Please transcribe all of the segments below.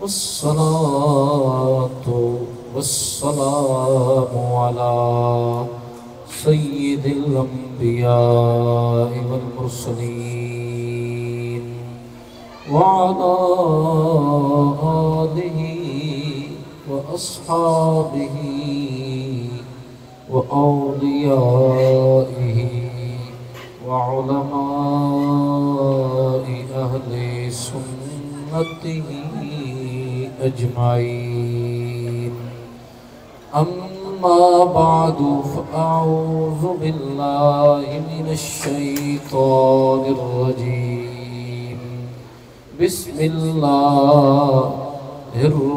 अस्सलातु वस्सलामु अला सय्यिदिल अंबियाइ वल मुरसलीन व अला आलिहि व अस्हाबिहि व औलियाइहि व उलमाइ अहले सुन्नतिहि अजमाइन। अम्मा बादु फ़अऊज़ु बिल्लाहि मिनश शैतानिर रजीम। बिस्मिल्लाहिर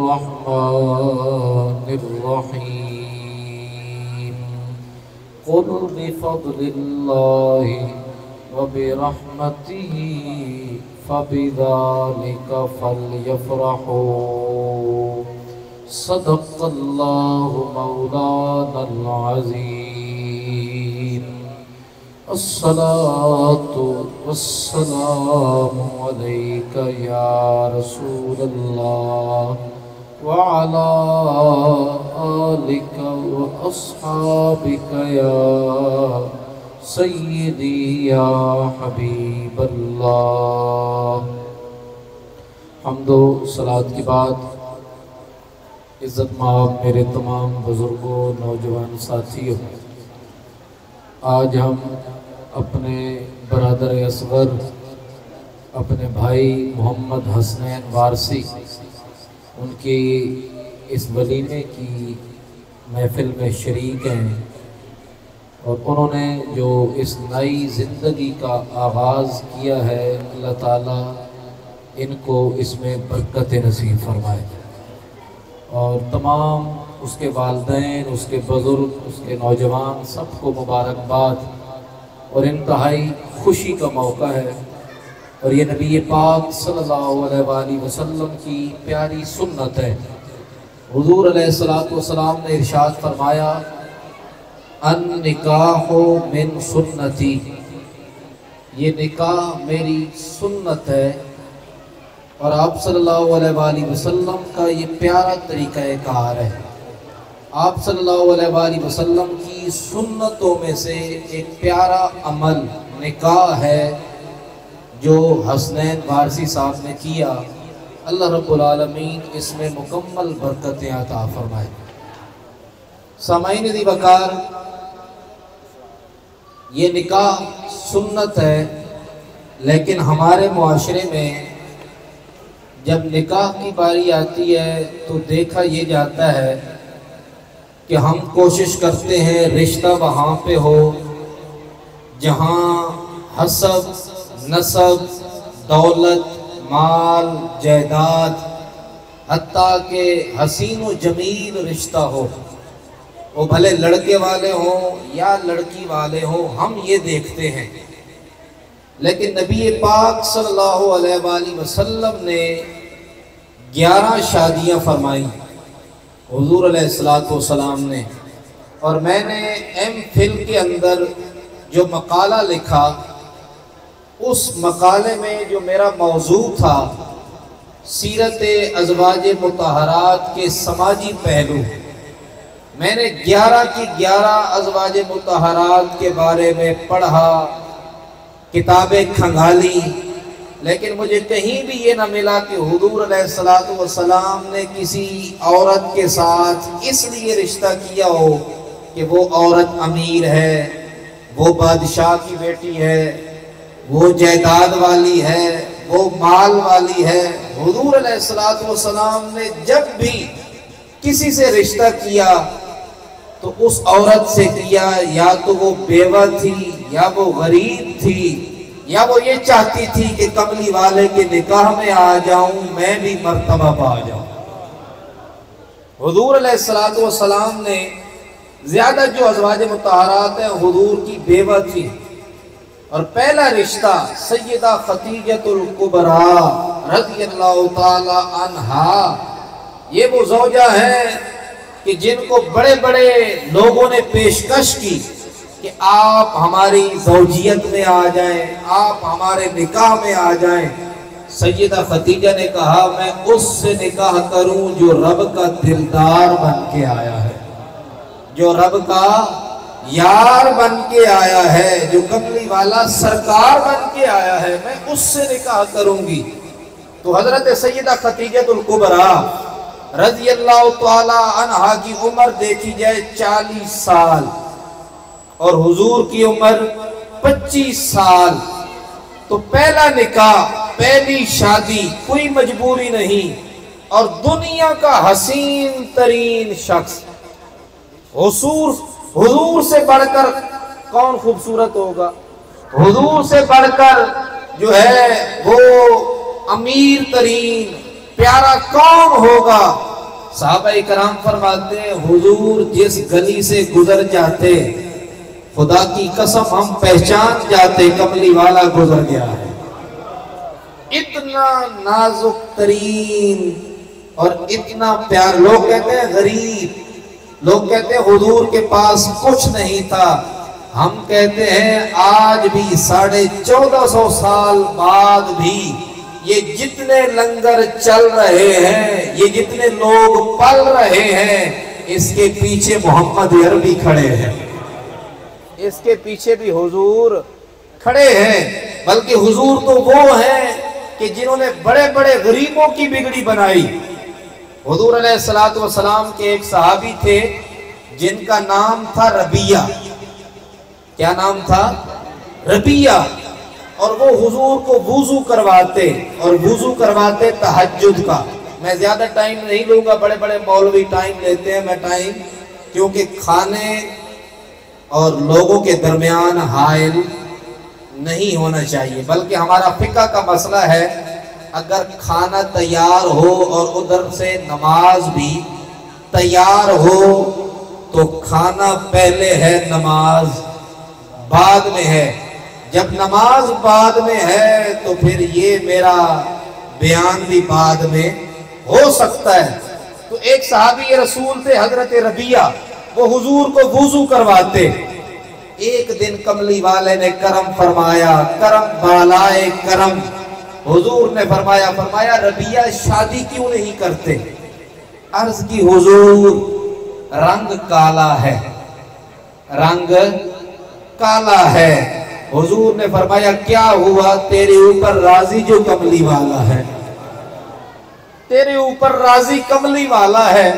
रहमानिर रहीम। क़ुल बिफ़द्लिल्लाहि व बिरहमतिही फ़बिज़ालिका फ़ल्यफ़रहू सदक़ल्लाहु मौलानल अज़ीम। अस्सलातु वस्सलामु अलैका या रसूलल्लाह व अला आलिका व अस्हाबिका या सय्यदी या हबीबल्लाह। हम्दो सलात के बाद इज़्ज़त माब मेरे तमाम बुज़ुर्गों, नौजवान साथियों, आज हम अपने बरादर असग़र अपने भाई मोहम्मद हसनैन वारसी उनकी इस वलीमे की महफ़िल में शरीक हैं और उन्होंने जो इस नई ज़िंदगी का आगाज़ किया है, अल्लाह ताला इनको इसमें बरकत नसीब फरमाए और तमाम उसके वालिदैन, उसके बुज़ुर्ग, उसके नौजवान सबको मुबारकबाद। और इंतहाई खुशी का मौका है और ये नबी पाक सल्लल्लाहु अलैहि वसल्लम की प्यारी सुन्नत है। हुज़ूर अलैहिस्सलातु वस्सलाम ने इरशाद फरमाया, अन निकाहो मिन सुन्नती, ये निकाह मेरी सुन्नत है। और आप सल्लल्लाहु अलैहि वसल्लम का ये प्यारा तरीक़ाकार है। आप सल्लल्लाहु अलैहि वसल्लम की सुन्नतों में से एक प्यारा अमल निकाह है जो हसनैन वारसी साहब ने किया। अल्लाह रब्बुल आलमीन इसमें मुकम्मल बरकतें अता फरमाए। सामाईन दी वकार, ये निकाह सुन्नत है, लेकिन हमारे मुआशरे में जब निकाह की बारी आती है तो देखा ये जाता है कि हम कोशिश करते हैं रिश्ता वहाँ पे हो जहाँ हसब, नसब, दौलत, माल, जायदाद, हत्ता के हसीन व जमील रिश्ता हो, वो भले लड़के वाले हों या लड़की वाले हों, हम ये देखते हैं। लेकिन नबी पाक सल्लल्लाहु अलैहि वसल्लम ने 11 शादियाँ फरमाई हुज़ूर अलैहिस्सलातु वस्सलाम ने। और मैंने एमफिल के अंदर जो मकाला लिखा, उस मकाले में जो मेरा मौजू था सीरत अज़वाज मुतहरात के समाजी पहलू, मैंने 11 की 11 अज़वाज मुतहरात के बारे में पढ़ा, किताबें खंगाली, लेकिन मुझे कहीं भी ये ना मिला कि हुज़ूर अलैहिस्सलातु वस्सलाम ने किसी औरत के साथ इसलिए रिश्ता किया हो कि वो औरत अमीर है, वो बादशाह की बेटी है, वो जायदाद वाली है, वो माल वाली है। हुज़ूर अलैहिस्सलातु वस्सलाम ने जब भी किसी से रिश्ता किया तो उस औरत से किया, या तो वो बेवा थी, या वो गरीब थी, या वो ये चाहती थी कि कमली वाले के निकाह में आ जाऊं, मैं भी मर्तबा पा जाऊं। हुज़ूर अलैहिस्सलातु वस्सलाम ने ज्यादा जो अज़वाज मुतहरात हैं हुज़ूर की बेवा थी। और पहला रिश्ता सैयदा खदीजतुल कुबरा रज़ियल्लाहु ताला अन्हा, ये वो ज़ौजा है कि जिनको बड़े बड़े लोगों ने पेशकश की कि आप हमारी ज़ौजियत में आ जाएं, आप हमारे निकाह में आ जाएं। सैयदा खदीजा ने कहा मैं उससे निकाह करूं जो रब का दिलदार बन के आया है, जो रब का यार बन के आया है, जो कमली वाला सरकार बन के आया है, मैं उससे निकाह करूंगी। तो हजरत सैयदा खदीजतुल कुबरा रज़ी अल्लाह तआला अन्हा की उम्र देखी जाए 40 साल और हुजूर की उम्र 25 साल। तो पहला निकाह, पहली शादी, कोई मजबूरी नहीं, और दुनिया का हसीन तरीन शख्स, हुजूर से बढ़कर कौन खूबसूरत होगा, हुजूर से बढ़कर जो है वो अमीर तरीन प्यारा कौन होगा। साहबा कराम फरमाते हैं हुजूर जिस गली से गुजर जाते खुदा की कसम हम पहचान जाते कमली वाला गुजर गया है। इतना नाजुक तरीन और इतना प्यार। लोग कहते हैं गरीब, लोग कहते हैं हुजूर के पास कुछ नहीं था। हम कहते हैं आज भी 1450 साल बाद भी ये जितने लंगर चल रहे हैं, ये जितने लोग पल रहे हैं, इसके पीछे मोहम्मद अरबी खड़े हैं, इसके पीछे भी हुजूर खड़े हैं। बल्कि हुजूर तो वो हैं कि जिन्होंने बड़े बड़े गरीबों की बिगड़ी बनाई। हुजूर अलैहिस्सलातु वस्सलाम के एक सहाबी थे जिनका नाम था रबिया। क्या नाम था? रबिया। और वो हुजूर को वुजू करवाते, और वुजू करवाते तहज्जुद का। मैं ज्यादा टाइम नहीं लूंगा, बड़े बड़े मौलवी टाइम लेते हैं, मैं टाइम क्योंकि खाने और लोगों के दरमियान हाइल नहीं होना चाहिए, बल्कि हमारा फिक़्ह का मसला है अगर खाना तैयार हो और उधर से नमाज भी तैयार हो तो खाना पहले है, नमाज बाद में है। जब नमाज बाद में है तो फिर ये मेरा बयान भी बाद में हो सकता है। तो एक सहाबी रसूल थे हजरत रबिया, वो हुजूर को वुजू करवाते। एक दिन कमली वाले ने करम फरमाया, करम बालाए करम। हुजूर ने फरमाया रबिया शादी क्यों नहीं करते? अर्ज की हुजूर रंग काला है, रंग काला है। हुजूर ने फरमाया क्या हुआ, तेरे ऊपर राजी जो कमली वाला है, तेरे ऊपर राजी कमली वाला है,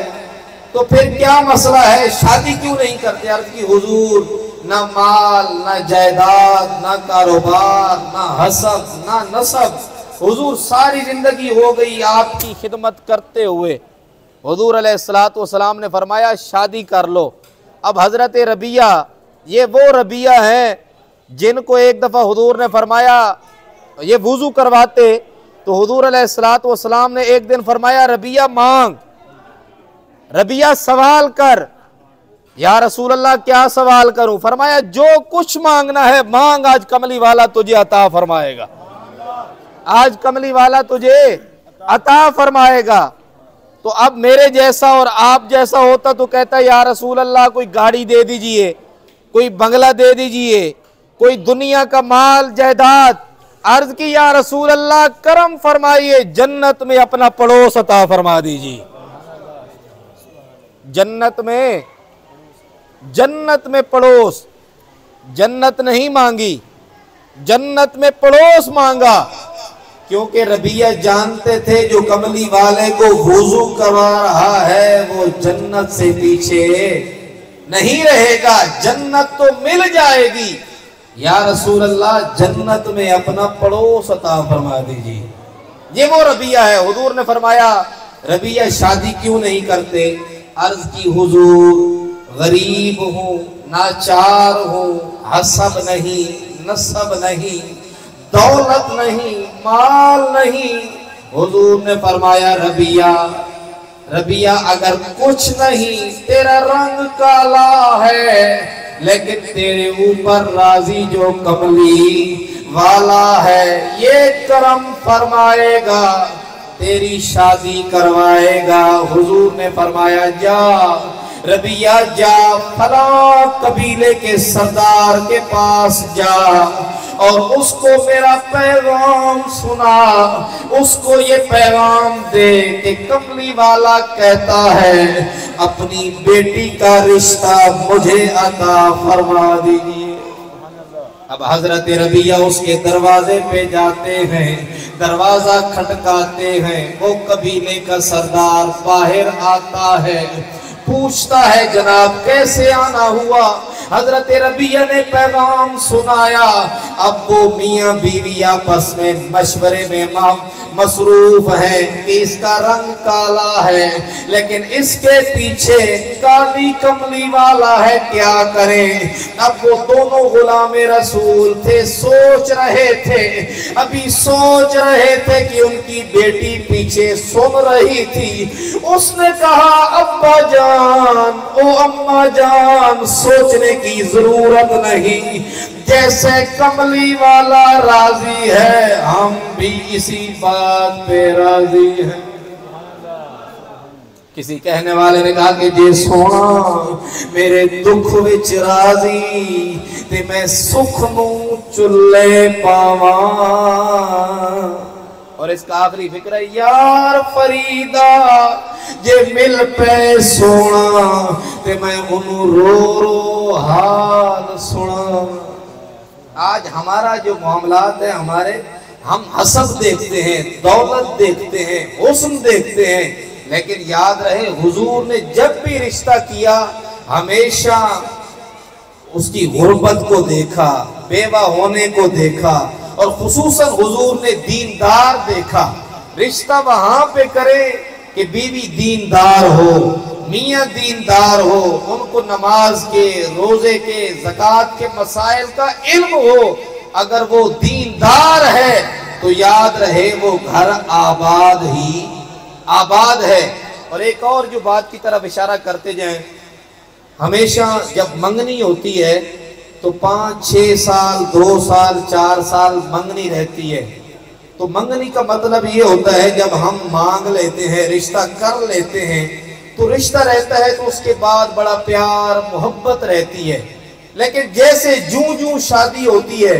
तो फिर क्या मसला है, शादी क्यों नहीं करते? अर्ज की हुजूर ना माल, ना जायदाद, ना कारोबार, ना हसब, ना नसब। हुजूर सारी जिंदगी हो गई आपकी खिदमत करते हुए। हुजूर अलैहिस्सलातु वस्सलाम ने फरमाया शादी कर लो। अब हजरत रबिया, ये वो रबिया हैं जिनको एक दफा हुजूर ने फरमाया ये वुजू करवाते, तो हुजूर अलैहिस्सलातु वस्सलाम ने एक दिन फरमाया रबिया मांग, रबिया सवाल कर। या रसूल अल्लाह क्या सवाल करूं? फरमाया जो कुछ मांगना है मांग, आज कमली वाला तुझे अता फरमाएगा, आज कमली वाला तुझे अता फरमाएगा। तो अब मेरे जैसा और आप जैसा होता तो कहता या रसूल अल्लाह कोई गाड़ी दे दीजिए, कोई बंगला दे दीजिए, कोई दुनिया का माल जायदाद। अर्ज की या रसूल अल्लाह करम फरमाइए, जन्नत में अपना पड़ोस अता फरमा दीजिए। जन्नत में पड़ोस, जन्नत नहीं मांगी, जन्नत में पड़ोस मांगा। क्योंकि रबिया जानते थे जो कमली वाले को वुजू करवा रहा है वो जन्नत से पीछे नहीं रहेगा, जन्नत तो मिल जाएगी। या रसूल अल्लाह जन्नत में अपना पड़ोस अता फरमा दीजिए। ये वो रबिया है। हुजूर ने फरमाया रबिया शादी क्यों नहीं करते? अर्ज की हुजूर गरीब हूँ, नाचार हूँ, हसब नहीं, नसब नहीं, दौलत नहीं, माल नहीं। हुजूर ने फरमाया रबिया, रबिया अगर कुछ नहीं, तेरा रंग काला है लेकिन तेरे ऊपर राजी जो कमली वाला है ये करम फरमाएगा, तेरी शादी करवाएगा। हुजूर ने फरमाया जा रबिया जा, फला कबीले के सरदार के पास जा, और उसको मेरा पैगाम सुना, उसको ये पैगाम दे कि कमली वाला कहता है अपनी बेटी का रिश्ता मुझे अता फरमा दीजिए। अब हजरत रबिया उसके दरवाजे पे जाते हैं, दरवाजा खटकाते हैं, वो कबीले का सरदार बाहर आता है, पूछता है जनाब कैसे आना हुआ। हजरत रबिया ने पैगाम सुनाया। अब वो मियाँ बीवी आपस में मशवरे में मसरूफ है कि इसका रंग काला है लेकिन इसके पीछे काली कमली वाला है, क्या करें। अब वो दोनों गुलामे रसूल थे, सोच रहे थे, अभी सोच रहे थे कि उनकी बेटी पीछे सुन रही थी। उसने कहा अब्बा जान, ओ अम्मा जान, सोचने की जरूरत नहीं, जैसे कमली वाला राजी है हम भी इसी बात पे राजी हैं। किसी कहने वाले ने कहा कि जे सोना मेरे दुख विच राजी ते मैं सुख नू चुल्ले पावा। और इसका आखिरी फिक्र है यार फरीदा जे मिल पे सोना ते मैं उन्हों रो रो हाल सुना। आज हमारा जो मामलात है, हमारे हम हसब देखते हैं, दौलत देखते हैं, हुस्न देखते हैं, लेकिन याद रहे हुजूर ने जब भी रिश्ता किया हमेशा उसकी गुर्बत को देखा, बेवा होने को देखा और खुसूसन हुजूर ने दीनदार देखा। रिश्ता वहां पे करे कि बीवी दीनदार हो, मियाँ दीनदार हो, उनको नमाज के, रोजे के, ज़कात के मसाइल का इल्म हो। अगर वो दीनदार है तो याद रहे वो घर आबाद ही आबाद है। और एक और जो बात की तरफ इशारा करते जाएं, हमेशा जब मंगनी होती है तो 5-6 साल, 2 साल, 4 साल मंगनी रहती है। तो मंगनी का मतलब ये होता है जब हम मांग लेते हैं, रिश्ता कर लेते हैं तो रिश्ता रहता है, तो उसके बाद बड़ा प्यार मोहब्बत रहती है। लेकिन जैसे जूं जूं शादी होती है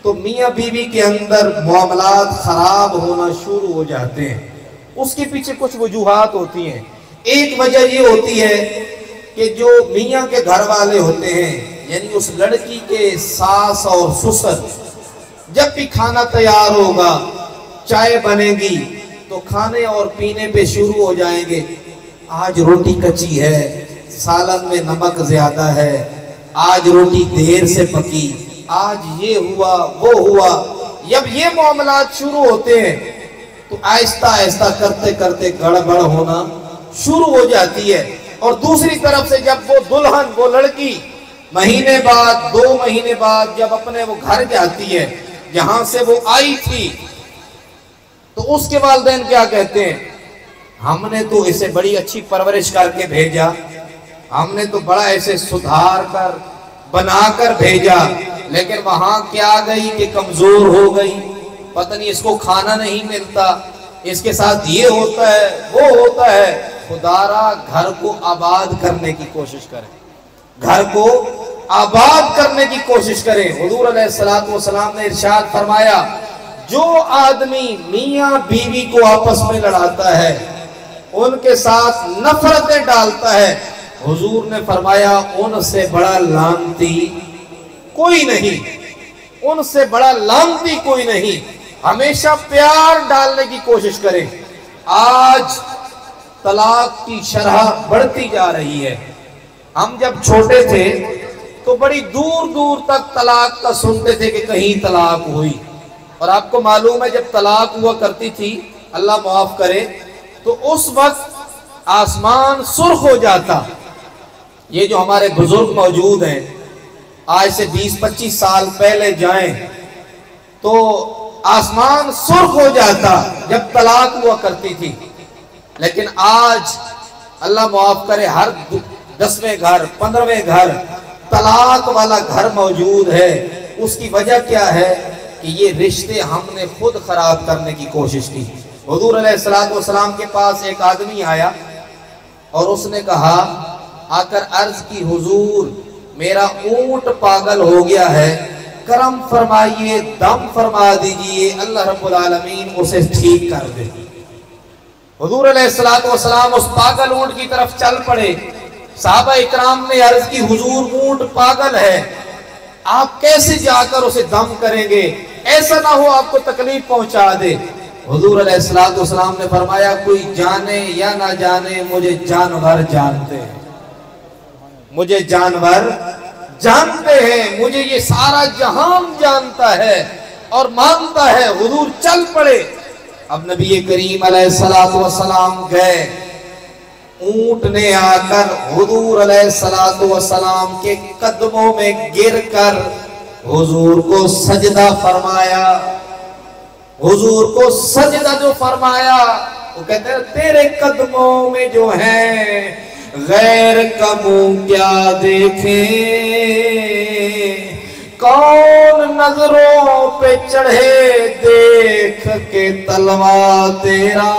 तो मियाँ बीवी के अंदर मामलात खराब होना शुरू हो जाते हैं। उसके पीछे कुछ वजूहात होती हैं। एक वजह ये होती है कि जो मियाँ के घर वाले होते हैं, यानी उस लड़की के सास और ससुर, जब भी खाना तैयार होगा, चाय बनेगी तो खाने और पीने पे शुरू हो जाएंगे। आज रोटी कच्ची है, सालन में नमक ज्यादा है, आज रोटी देर से पकी, आज ये हुआ वो हुआ। जब ये मामलात शुरू होते हैं तो आहिस्ता आहिस्ता करते करते गड़बड़ होना शुरू हो जाती है। और दूसरी तरफ से जब वो दुल्हन, वो लड़की महीने बाद, 2 महीने बाद जब अपने वो घर जाती है जहां से वो आई थी, तो उसके वालिदैन क्या कहते हैं, हमने तो इसे बड़ी अच्छी परवरिश करके भेजा, हमने तो बड़ा ऐसे सुधार कर बनाकर भेजा, लेकिन वहां क्या गई कि कमजोर हो गई, पता नहीं इसको खाना नहीं मिलता, इसके साथ ये होता है वो होता है। खुदारा घर को आबाद करने की कोशिश करें, घर को आबाद करने की कोशिश करें। हुजूर अलैहिस्सलातु वस्सलाम ने इरशाद फरमाया, जो आदमी मियाँ बीवी को आपस में लड़ाता है, उनके साथ नफरतें डालता है, हुजूर ने फरमाया उनसे बड़ा लानती कोई नहीं, उनसे बड़ा लानती कोई नहीं। हमेशा प्यार डालने की कोशिश करें। आज तलाक की शरह बढ़ती जा रही है। हम जब छोटे थे तो बड़ी दूर दूर तक तलाक का सुनते थे कि कहीं तलाक हुई, और आपको मालूम है जब तलाक हुआ करती थी, अल्लाह माफ करे, तो उस वक्त आसमान सुर्ख हो जाता। ये जो हमारे बुजुर्ग मौजूद हैं, आज से 20-25 साल पहले जाएं तो आसमान सुर्ख हो जाता जब तलाक हुआ करती थी। लेकिन आज अल्लाह माफ करे, हर 10वें घर, 15वें घर तलाक वाला घर मौजूद है। उसकी वजह क्या है कि ये रिश्ते हमने खुद खराब करने की कोशिश की। हुजूर अलैहिस्सलातु वस्सलाम के पास एक आदमी आया और उसने कहा, आकर अर्ज की, हुजूर मेरा ऊंट पागल हो गया है, करम फरमाइए, दम फरमा दीजिए, अल्लाह रब्बुल आलमीन उसे ठीक कर दे। हुजूर अलैहिस्सलातु वस्सलाम उस पागल ऊंट की तरफ चल पड़े। सहाबा इकराम ने अर्ज की, हुजूर ऊंट पागल है, आप कैसे जाकर उसे दम करेंगे, ऐसा ना हो आपको तकलीफ पहुंचा दे। हुजूर अलैहिस्सलातु वस्सलाम ने फरमाया, कोई जाने या ना जाने, मुझे जानवर जानते हैं, मुझे जानवर जानते हैं, मुझे ये सारा जहान जानता है और मानता है। हुजूर चल पड़े। अब नबी करीम अलैहिस्सलातु वस्सलाम गए। ऊंट ने आकर हुजूर अलैहिस्सलातु वस्सलाम के कदमों में गिरकर हुजूर को सजदा फरमाया। हुजूर को सजदा जो फरमाया, वो कहते हैं तेरे कदमों में जो है गैर का मुंह क्या देखे, कौन नजरों पे चढ़े देख के तलवा तेरा,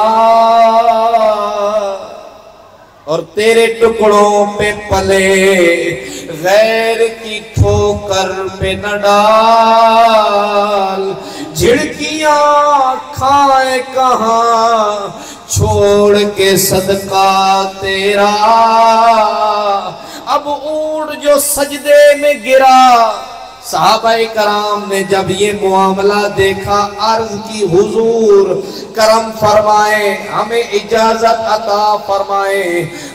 और तेरे टुकड़ों पे पले गैर की ठोकर पे न डाल, झिड़कियां खाए कहां छोड़ के सदका तेरा। अब ऊंट जो सजदे में गिरा, सहाबाए कराम ने जब ये मुआमला देखा, अर्ज की हुजूर करम फरमाए, हमें इजाजत अता फरमाए,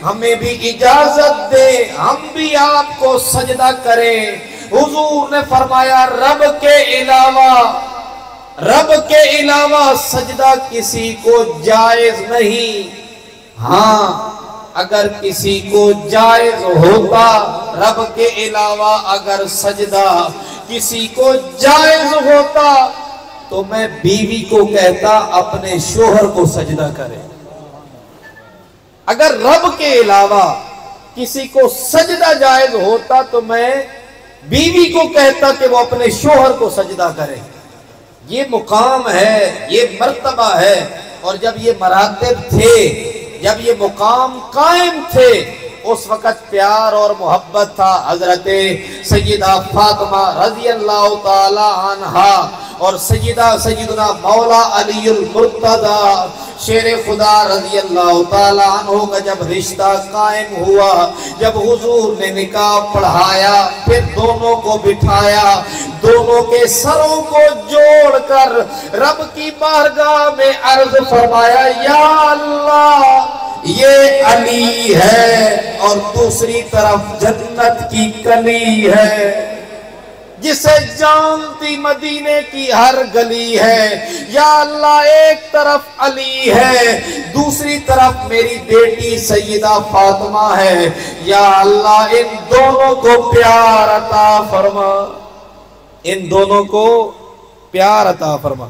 हमें भी इजाजत दे, हम भी आपको सजदा करें। हुजूर ने फरमाया, रब के अलावा सजदा किसी को जायज नहीं। हाँ, अगर किसी को जायज होता, रब के अलावा अगर सजदा किसी को जायज होता, तो मैं बीवी को कहता अपने शोहर को सजदा करे। अगर रब के अलावा किसी को सजदा जायज होता, तो मैं बीवी को कहता कि वो अपने शोहर को सजदा करे। ये मुकाम है, ये मर्तबा है। और जब ये मरातिब थे, जब ये मुकाम कायम थे, उस वक़्त प्यार और मोहब्बत था। हजरत सैयदा फातिमा रज़ी अल्लाह ताला अन्हा और सैयदना मौला अलीउल मुर्तज़ा शेर खुदा रज़ी अल्लाह ताला अन्हु का जब रिश्ता कायम हुआ, जब हुजूर ने निकाह पढ़ाया, फिर दोनों को बिठाया, दोनों के सरों को जोड़कर रब की बारगाह में अर्ज फरमाया, या अल्लाह, ये अली है और दूसरी तरफ जन्नत की कली है, जिसे जानती मदीने की हर गली है। या अल्लाह, एक तरफ अली है, दूसरी तरफ मेरी बेटी सैयदा फातिमा है। या अल्लाह, इन दोनों को प्यार अता फरमा, इन दोनों को प्यार अता फरमा।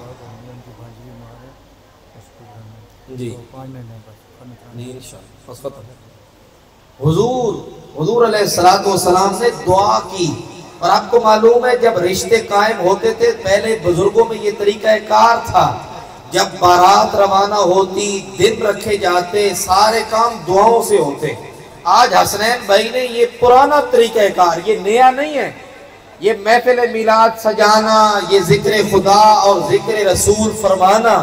जी हुजूर अलैहिस्सलातु वस्सलाम ने दुआ की। और आपको मालूम है, जब रिश्ते कायम होते थे, पहले बुजुर्गों में ये तरीका कार था, जब बारात रवाना होती, दिन रखे जाते, सारे काम दुआओं से होते। आज हसनैन भाई ने ये पुराना तरीका कार, ये नया नहीं है। ये महफिल मिलाद सजाना, ये जिक्र खुदा और जिक्र रसूल फरमाना,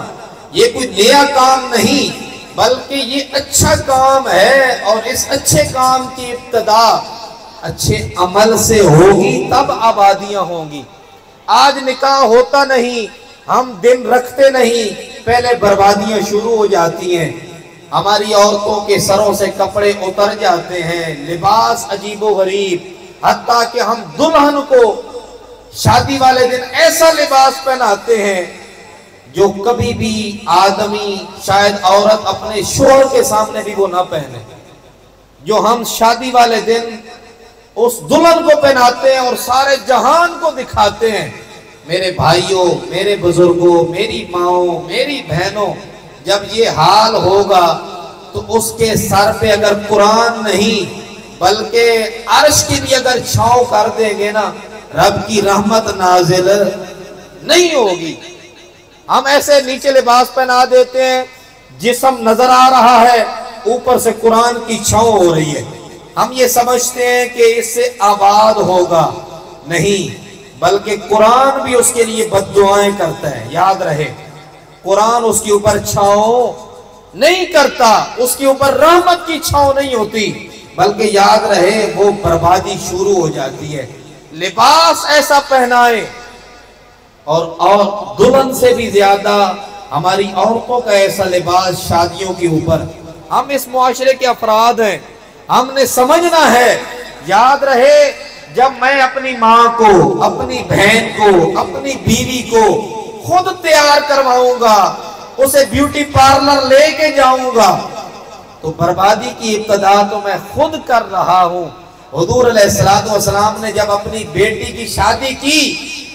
ये कोई नया काम नहीं, बल्कि ये अच्छा काम है। और इस अच्छे काम की इब्तिदा अच्छे अमल से होगी, तब आबादियां होंगी। आज निकाह होता नहीं, हम दिन रखते नहीं, पहले बर्बादियां शुरू हो जाती हैं। हमारी औरतों के सरों से कपड़े उतर जाते हैं, लिबास अजीबो गरीब, हत्ता कि हम दुल्हन को शादी वाले दिन ऐसा लिबास पहनाते हैं जो कभी भी आदमी, शायद औरत, अपने शोहर के सामने भी वो ना पहने। जो हम शादी वाले दिन उस दुल्हन को पहनाते हैं और सारे जहान को दिखाते हैं। मेरे भाइयों, मेरे बुजुर्गों, मेरी माओ, मेरी बहनों, जब ये हाल होगा तो उसके सर पे अगर कुरान नहीं बल्कि अर्श की भी अगर छांव कर देंगे ना, रब की रहमत नाजिल नहीं होगी। हम ऐसे नीचे लिबास पहना देते हैं, जिस्म नजर आ रहा है, ऊपर से कुरान की छांव हो रही है। हम ये समझते हैं कि इससे आबाद होगा। नहीं, बल्कि कुरान भी उसके लिए बद्दुआएं करता है। याद रहे, कुरान उसके ऊपर छांव नहीं करता, उसके ऊपर रहमत की छांव नहीं होती, बल्कि याद रहे वो बर्बादी शुरू हो जाती है। लिबास ऐसा पहनाए, और दुल्हन से भी ज्यादा हमारी औरतों का ऐसा लिबास शादियों के ऊपर। हम इस मुआशरे के अफराद हैं, हमने समझना है। याद रहे, जब मैं अपनी माँ को, अपनी बहन को, अपनी बीवी को खुद तैयार करवाऊंगा, उसे ब्यूटी पार्लर लेके जाऊंगा, तो बर्बादी की इब्तदा तो मैं खुद कर रहा हूं। हुजूर अलैहिस्सलातु वस्सलाम ने जब अपनी बेटी की शादी की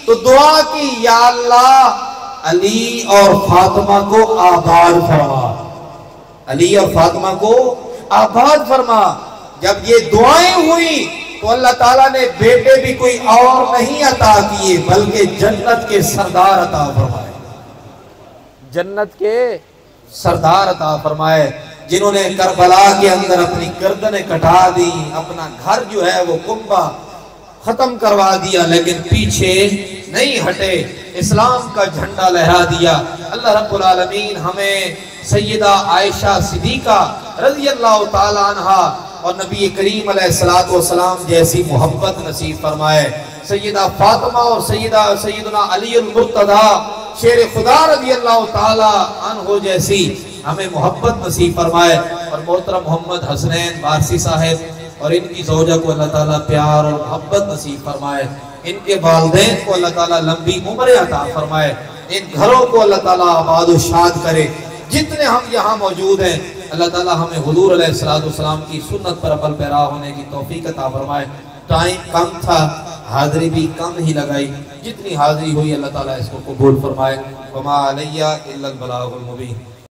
तो दुआ की, या अल्लाह अली और फातिमा को आबाद फरमा, अली और फातिमा को आबाद फरमा। जब ये दुआएं हुई तो अल्लाह ताला ने बेटे भी कोई और नहीं अता किए, बल्कि जन्नत के सरदार अता फरमाए, जन्नत के सरदार अता फरमाए, जिन्होंने करबला के अंदर अपनी गर्दनें कटा दी, अपना घर जो है वो कुंबा खत्म करवा दिया, लेकिन पीछे नहीं हटे, इस्लाम का झंडा लहरा दिया। अल्लाह रब्बुल आलमीन हमें सैयदा आयशा सिद्दीका रज़ियल्लाहु ताला अन्हा और नबी करीम अलैहिस्सलातु वस्सलाम जैसी मोहब्बत नसीब फरमाए। सैयदा फातिमा और सैयदना अली अल मुर्तदा शेर खुदा रज़ियल्लाहु ताला अन्हु जैसी हमें मोहब्बत नसीब फरमाए। और मोहतरम मोहम्मद हसनैन वारसी साहब और इनकी ज़ौजा को अल्लाह ताला प्यार और मोहब्बत नसीब फरमाए। इनके वालिदैन को अल्लाह ताला लंबी उम्र अता फरमाए। इन घरों को अल्लाह ताला आबाद व शाद करे। जितने हम यहाँ मौजूद हैं, अल्लाह ताला हमें हुजूर अलैहिस्सलातु वस्सलाम की सुन्नत पर अमल पैरा होने की तौफीक अता फरमाए। टाइम कम था, हाज़िरी भी कम ही लगाई, जितनी हाज़िरी हुई अल्लाह ताला इसको कबूल फरमाए। वमा अलैया इल्लल बलागुल मुबीन।